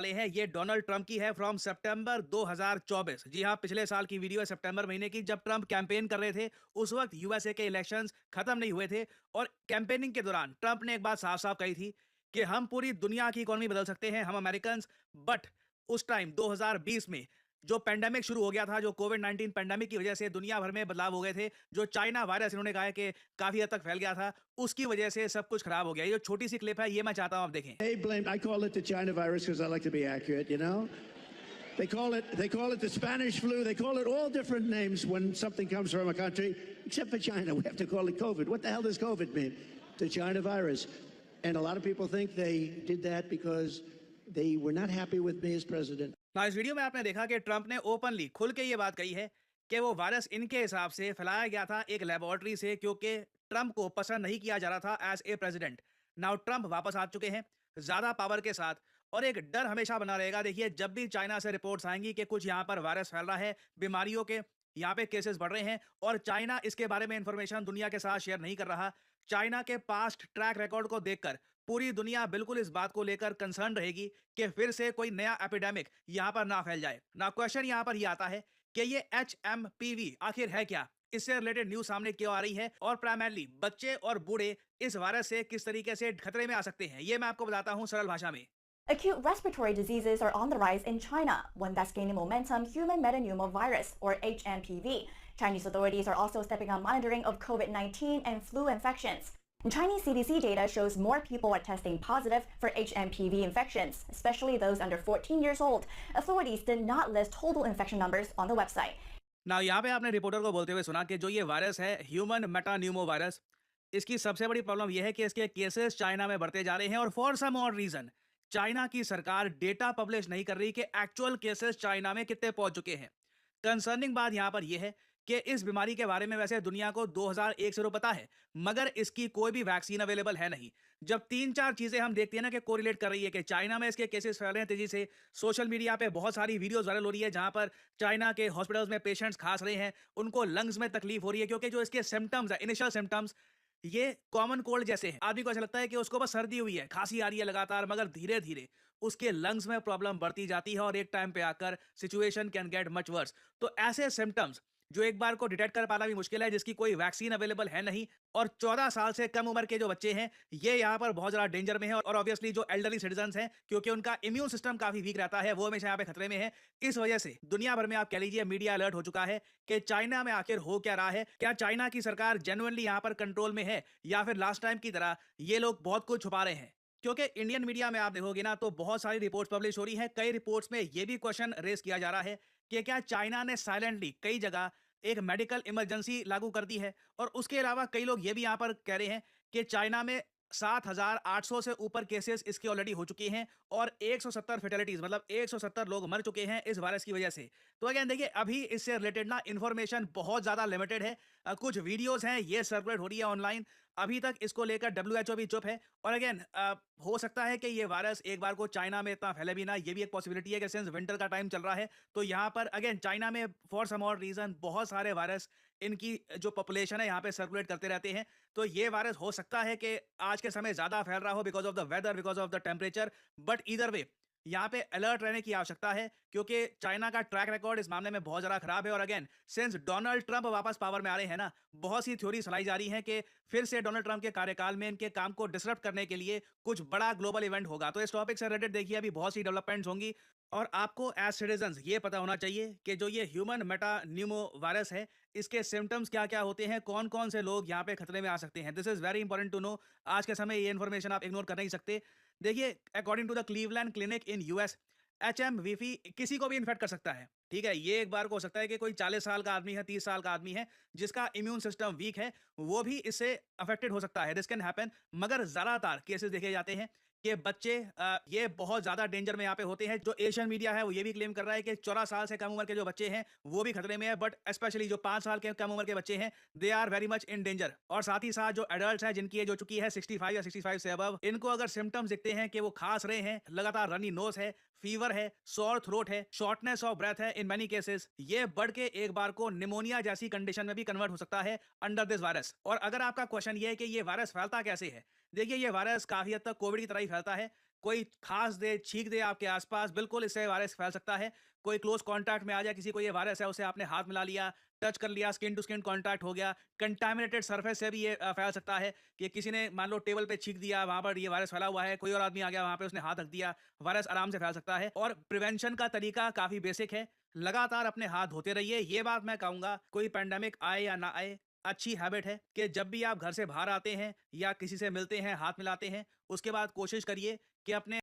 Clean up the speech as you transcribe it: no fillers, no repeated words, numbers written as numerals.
वाले हैं ये डोनाल्ड ट्रंप की है फ्रॉम सितंबर 2024। जी हाँ, पिछले साल की वीडियो है सितंबर महीने की, जब ट्रंप कैंपेन कर रहे थे। उस वक्त यूएसए के इलेक्शंस खत्म नहीं हुए थे और कैंपेनिंग के दौरान ट्रंप ने एक बात साफ साफ कही थी कि हम पूरी दुनिया की इकोनॉमी बदल सकते हैं, हम अमेरिकन। बट उस टाइम 2020 में जो पेंडेमिक शुरू हो गया था, जो कोविड 19 पेंडेमिक की वजह से दुनिया भर में बदलाव हो गए थे, जो चाइना वायरस इन्होंने कहा है कि काफी हद तक फैल गया था, उसकी वजह से सब कुछ खराब हो गया। ये जो छोटी सी क्लिप है ये मैं चाहता हूं आप देखें। They blame. I call it the China virus because I like to be accurate. You know, they call it the Spanish flu. They call it all different names when something comes from a country, except for China. We have to call it COVID. What the hell does COVID mean? The China virus. And a lot of people think they did that because they were not happy with me as president. ना इस video में आपने देखा कि Trump ने openly खुल के ये बात कही है कि वो वायरस इनके हिसाब से फैलाया गया था एक लेबोरेटरी से, क्योंकि ट्रंप को पसंद नहीं किया जा रहा था as a president. Now Trump वापस आ चुके हैं ज्यादा पावर के साथ, और एक डर हमेशा बना रहेगा। देखिए, जब भी चाइना से रिपोर्ट्स आएंगी कि कुछ यहाँ पर वायरस फैल रहा है, बीमारियों के यहाँ पे केसेस बढ़ रहे हैं, और चाइना इसके बारे में इंफॉर्मेशन दुनिया के साथ शेयर नहीं कर रहा। चाइना के पास्ट ट्रैक रिकॉर्ड को देखकर पूरी दुनिया बिल्कुल इस बात को लेकर कंसर्न रहेगी कि फिर से कोई नया एपिडेमिक यहाँ पर ना फैल जाए। ना क्वेश्चन यहाँ पर ये आता है कि ये HMPV आखिर है क्या, इससे रिलेटेड न्यूज सामने क्यों आ रही है, और प्राइमरली बच्चे और बूढ़े इस वायरस से किस तरीके से खतरे में आ सकते हैं, ये मैं आपको बताता हूँ सरल भाषा में। Acute respiratory diseases are on the rise in China. One that's gaining momentum, human metapneumovirus, or HMPV. Chinese authorities are also stepping up monitoring of COVID-19 and flu infections. Chinese CDC data shows more people are testing positive for HMPV infections, especially those under 14 years old. Authorities did not list total infection numbers on the website. ना यहाँ पे आपने reporter को बोलते हुए सुना कि जो ये वायरस है ह्यूमन मेटान्यूमो वायरस, इसकी सबसे बड़ी प्रॉब्लम यह है कि इसके केसेस चाइना में बढ़ते जा रहे हैं, और फॉर सम और रीजन चाइना की सरकार डेटा पब्लिश नहीं कर रही कि एक्चुअल केसेस चाइना में कितने पहुंच चुके हैं। कंसर्निंग बात यहां पर यह है कि इस बीमारी के बारे में वैसे दुनिया को 2001 से पता है, मगर इसकी कोई भी वैक्सीन अवेलेबल है नहीं। जब तीन चार चीजें हम देखते हैं ना कि कोरिलेट कर रही है कि चाइना में इसके केसेस फैल रहे हैं तेजी से, सोशल मीडिया पे बहुत सारी वीडियोस वायरल हो रही है जहां पर चाइना के हॉस्पिटल्स में पेशेंट्स खांस रहे हैं, उनको लंग्स में तकलीफ हो रही है, क्योंकि जो इसके सिम्टम्स है, इनिशियल सिम्टम्स, ये कॉमन कोल्ड जैसे हैं। आदमी को ऐसा लगता है कि उसको बस सर्दी हुई है, खांसी आ रही है लगातार, मगर धीरे धीरे उसके लंग्स में प्रॉब्लम बढ़ती जाती है और एक टाइम पे आकर situation can get much worse. तो ऐसे सिम्टम्स जो एक बार को डिटेक्ट कर पाना भी मुश्किल है, जिसकी कोई वैक्सीन अवेलेबल है नहीं, और 14 साल से कम उम्र के जो बच्चे हैं ये यहाँ पर बहुत ज़्यादा डेंजर में है, और ऑब्वियसली जो एल्डरली सिटीजन्स हैं, क्योंकि उनका इम्यून सिस्टम काफ़ी वीक रहता है, वो हमेशा यहाँ पे खतरे में है। इस वजह से दुनिया भर में आप कह लीजिए मीडिया अलर्ट हो चुका है कि चाइना में आखिर हो क्या रहा है, क्या चाइना की सरकार जेन्युइनली यहाँ पर कंट्रोल में है, या फिर लास्ट टाइम की तरह ये लोग बहुत कुछ छुपा रहे हैं। क्योंकि इंडियन मीडिया में आप देखोगे ना तो बहुत सारी रिपोर्ट्स पब्लिश हो रही हैं। कई रिपोर्ट्स में ये भी क्वेश्चन रेस किया जा रहा है कि क्या चाइना ने साइलेंटली कई जगह एक मेडिकल इमरजेंसी लागू कर दी है, और उसके अलावा कई लोग ये भी यहाँ पर कह रहे हैं कि चाइना में 7,800 से ऊपर केसेस इसके ऑलरेडी हो चुके हैं, और 170 फेटेलिटीज, मतलब 170 लोग मर चुके हैं इस वायरस की वजह से। तो अगेन देखिए, अभी इससे रिलेटेड ना इन्फॉर्मेशन बहुत ज़्यादा लिमिटेड है। कुछ वीडियोस हैं ये सर्कुलेट हो रही है ऑनलाइन, अभी तक इसको लेकर WHO भी चुप है। और अगेन हो सकता है कि ये वायरस एक बार को चाइना में इतना फैले भी ना, ये भी एक पॉसिबिलिटी है कि सिंस विंटर का टाइम चल रहा है तो यहाँ पर अगेन चाइना में फॉर सम और रीजन बहुत सारे वायरस इनकी जो पॉपुलेशन है यहाँ पे सर्कुलेट करते रहते हैं। तो ये वायरस हो सकता है कि आज के समय ज्यादा फैल रहा हो because of the weather, because of the temperature, but either way यहाँ पे अलर्ट रहने की आवश्यकता है, क्योंकि चाइना का ट्रैक रिकॉर्ड इस मामले में बहुत ज्यादा खराब है। और अगेन सिंस डोनाल्ड ट्रंप वापस पावर में आ रहे हैं ना, बहुत सी थ्योरी चलाई जा रही है कि फिर से डोनाल्ड ट्रंप के कार्यकाल में इनके काम को डिसरप्ट करने के लिए कुछ बड़ा ग्लोबल इवेंट होगा। तो इस टॉपिक से रिलेटेड देखिए अभी बहुत सी डेवलपमेंट्स होंगी, और आपको एज सिटीजन्स ये पता होना चाहिए कि जो ये ह्यूमन मेटान्यूमो वायरस है इसके सिम्टम्स क्या क्या होते हैं, कौन कौन से लोग यहाँ पे खतरे में आ सकते हैं। This is very important to know. आज के समय ये इन्फॉर्मेशन आप इग्नोर कर नहीं सकते। देखिए, according to the Cleveland Clinic in US, HMVV किसी को भी इन्फेक्ट कर सकता है। ठीक है, ये एक बार को हो सकता है कि कोई 40 साल का आदमी है, 30 साल का आदमी है जिसका इम्यून सिस्टम वीक है, वो भी इससे अफेक्टेड हो सकता है। दिस कैन हैपन, मगर ज्यादातर केसेस देखे जाते हैं कि बच्चे ये बहुत ज्यादा डेंजर में यहाँ पे होते हैं। जो एशियन मीडिया है वो ये भी क्लेम कर रहा है कि 14 साल से कम उम्र के जो बच्चे हैं वो भी खतरे में है, बट स्पेशली जो 5 साल के कम उम्र के बच्चे हैं they are very much in danger. और साथ ही साथ जो एडल्ट हैं जिनकी एज हो चुकी है 65 या 65 से अबव, इनको अगर सिम्टम्स दिखते हैं कि वो खांस रहे हैं, लगातार रनी नोज है, फीवर है, सॉर थ्रोट है, शॉर्टनेस ऑफ ब्रेथ है, इन मेनी केसेस ये बढ़ के एक बार को निमोनिया जैसी कंडीशन में भी कन्वर्ट हो सकता है अंडर दिस वायरस। और अगर आपका क्वेश्चन ये है कि ये वायरस फैलता कैसे है, देखिए ये वायरस काफी हद तक कोविड की तरह ही फैलता है। कोई खास दे, छींक दे आपके आसपास, बिल्कुल इससे वायरस फैल सकता है। कोई क्लोज़ कॉन्टैक्ट में आ जाए, किसी को ये वायरस है, उसे आपने हाथ मिला लिया, टच कर लिया, स्किन टू स्किन कॉन्टैक्ट हो गया, कंटामिनेटेड सरफेस से भी ये फैल सकता है कि किसी ने मान लो टेबल पे छींक दिया, वहाँ पर ये वायरस फैला हुआ है, कोई और आदमी आ गया, वहाँ पे उसने हाथ रख दिया, वायरस आराम से फैल सकता है। और प्रिवेंशन का तरीका काफ़ी बेसिक है, लगातार अपने हाथ धोते रहिए। ये बात मैं कहूँगा, कोई पैंडेमिक आए या ना आए, अच्छी हैबिट है कि जब भी आप घर से बाहर आते हैं या किसी से मिलते हैं, हाथ मिलाते हैं, उसके बाद कोशिश करिए कि अपने